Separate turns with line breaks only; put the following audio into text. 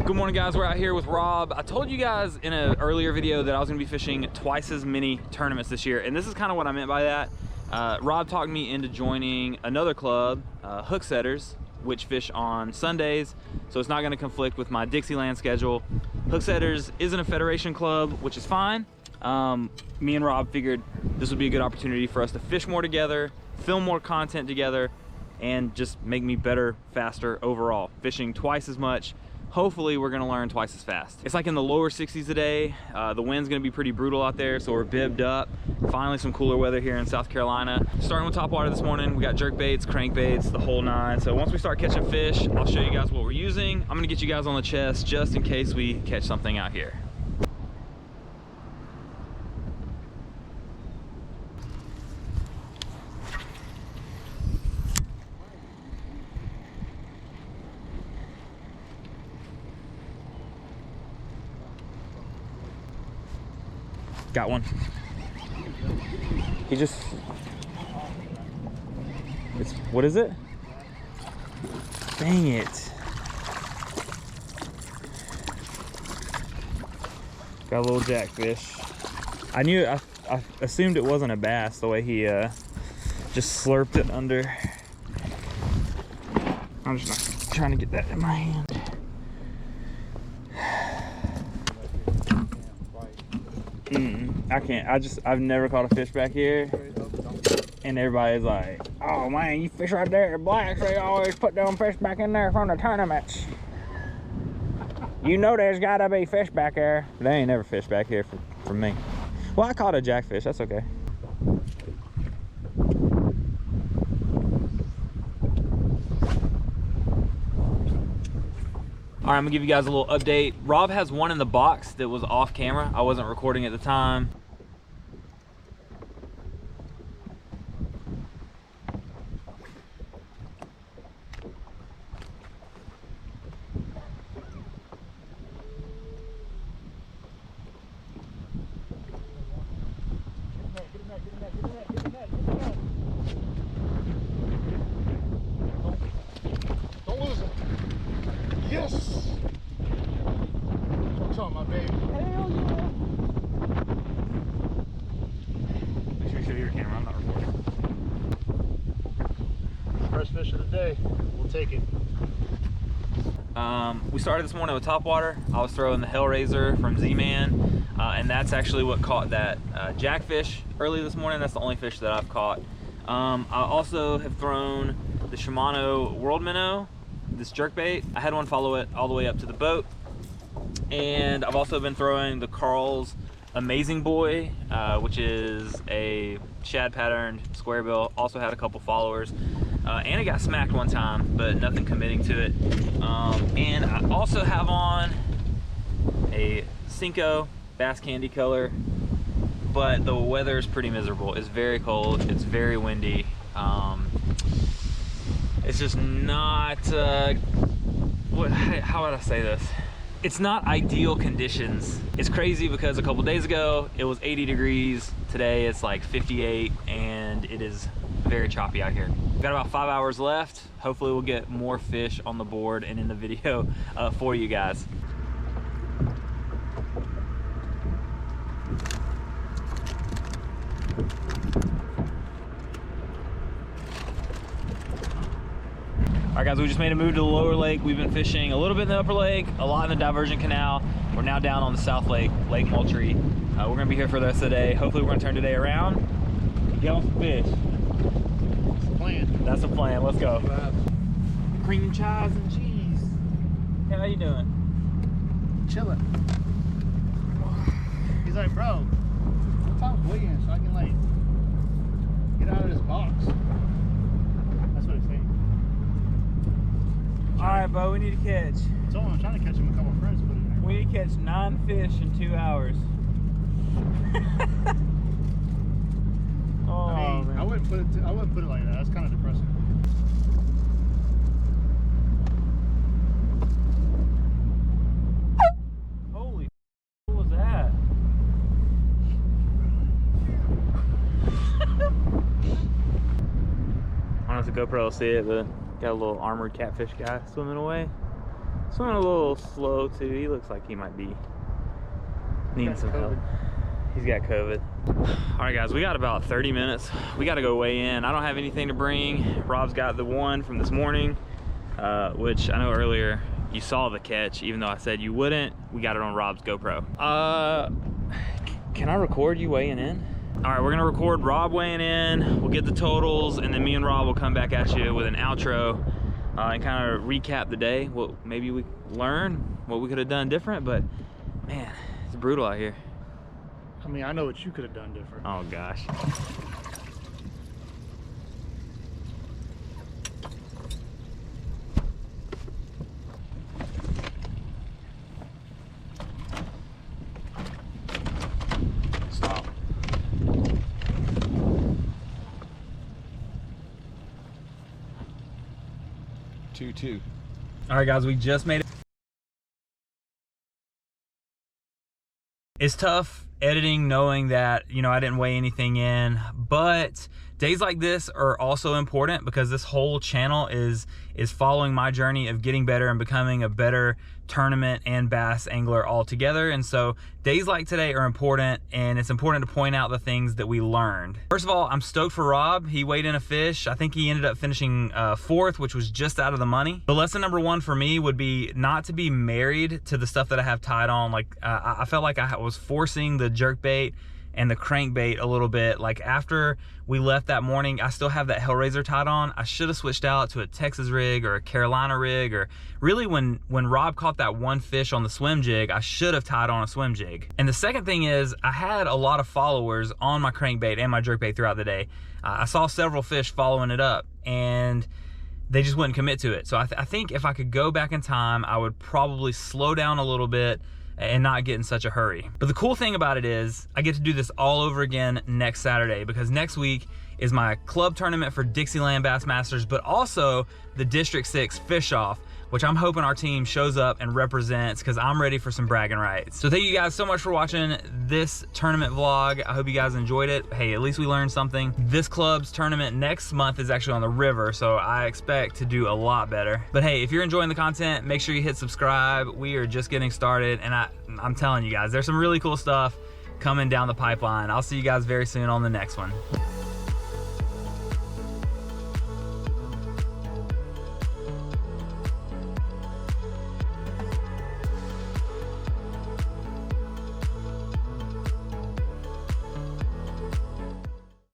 Good morning, guys. We're out here with Rob. I told you guys in an earlier video that I was gonna be fishing twice as many tournaments this year, and this is kind of what I meant by that. Rob talked me into joining another club, Hook Setters, which fish on Sundays, so it's not gonna conflict with my Dixieland schedule. Hook Setters isn't a federation club, which is fine. Me and Rob figured this would be a good opportunity for us to fish more together, film more content together, and just make me better, faster overall. Fishing twice as much. Hopefully we're gonna learn twice as fast. It's like in the lower 60s today. The wind's gonna be pretty brutal out there, so we're bibbed up. Finally some cooler weather here in South Carolina. Starting with top water this morning, we got jerk baits, crank baits, the whole nine. So once we start catching fish, I'll show you guys what we're using. I'm gonna get you guys on the chest just in case we catch something out here. Got one. He just, what is it? Dang it. Got a little jackfish. I assumed it wasn't a bass the way he just slurped it under. I'm just not trying to get that in my hand. I can't. I've never caught a fish back here, and everybody's like, "Oh man, you fish right there at Blacks. They always put them fish back in there from the tournaments. You know there's gotta be fish back there." They ain't never fished back here for me. Well, I caught a jackfish. That's okay. All right, I'm gonna give you guys a little update. Rob has one in the box that was off camera. I wasn't recording at the time.
Don't lose it. Yes! What's on, my baby? Hell yeah!
Make sure you show your camera. I'm not recording.
First fish of the day. We'll take it.
We started this morning with topwater. I was throwing the Hellraiser from Z-Man, and that's actually what caught that jackfish early this morning. That's the only fish that I've caught. I also have thrown the Shimano World Minnow, this jerkbait. I had one follow it all the way up to the boat, and I've also been throwing the Carl's Amazing Boy, which is a shad patterned square bill. Also had a couple followers, and it got smacked one time, but nothing committing to it. And I also have on a Cinco Bass Candy color, but the weather is pretty miserable. It's very cold, it's very windy. It's just not, how would I say this? It's not ideal conditions. It's crazy because a couple days ago it was 80 degrees. Today it's like 58, and it is very choppy out here. We've got about 5 hours left. Hopefully we'll get more fish on the board and in the video for you guys. All right, guys, we just made a move to the lower lake. We've been fishing a little bit in the upper lake, a lot in the diversion canal. We're now down on the south lake, Lake Moultrie. We're gonna be here for the rest of the day. Hopefully we're gonna turn today around, get on some fish.
That's the plan.
That's the plan, let's go. Cream chives and cheese. Hey, how you doing?
Chilling. He's like, bro, what time's weigh-in so I can like get out of this box? That's what he's saying.
All right, Bo, we need to catch.
So I'm trying to catch him a couple friends, put it in there.
We need to catch 9 fish in 2 hours. Oh,
I mean,
man.
I wouldn't put it like that. That's kind of depressing.
Holy, what was that? I don't know if the GoPro will see it, but got a little armored catfish guy swimming away. Swimming a little slow too. He looks like he might be needing some help. He's got COVID. All right, guys, we got about 30 minutes. We got to go weigh in. I don't have anything to bring. Rob's got the one from this morning, which I know earlier you saw the catch, even though I said you wouldn't. We got it on Rob's GoPro. Can I record you weighing in? All right, we're gonna record Rob weighing in. We'll get the totals, and then me and Rob will come back at you with an outro and kind of recap the day. Well, maybe we learn what we could have done different, but man, it's brutal out here.
I mean, I know what you could have done different.
Oh gosh.
Stop. Two.
All right, guys, we just made it. It's tough editing knowing that, you know, I didn't weigh anything in, but days like this are also important because this whole channel is following my journey of getting better and becoming a better tournament and bass angler altogether. And so days like today are important, and it's important to point out the things that we learned. First of all, I'm stoked for Rob. He weighed in a fish. I think he ended up finishing fourth, which was just out of the money. But lesson number one for me would be not to be married to the stuff that I have tied on. Like I felt like I was forcing the jerk bait and the crankbait a little bit. Like after we left that morning, I still have that Hellraiser tied on. I should have switched out to a Texas rig or a Carolina rig, or really when Rob caught that one fish on the swim jig, I should have tied on a swim jig. And the second thing is, I had a lot of followers on my crankbait and my jerkbait throughout the day. I saw several fish following it up, and they just wouldn't commit to it. So I think if I could go back in time, I would probably slow down a little bit and not get in such a hurry. But the cool thing about it is I get to do this all over again next Saturday, because next week is my club tournament for Dixieland Bassmasters, but also the District 6 Fish Off, which I'm hoping our team shows up and represents, because I'm ready for some bragging rights. So thank you guys so much for watching this tournament vlog. I hope you guys enjoyed it. Hey, at least we learned something. This club's tournament next month is actually on the river, so I expect to do a lot better. But hey, if you're enjoying the content, make sure you hit subscribe. We are just getting started, and I'm telling you guys, there's some really cool stuff coming down the pipeline. I'll see you guys very soon on the next one.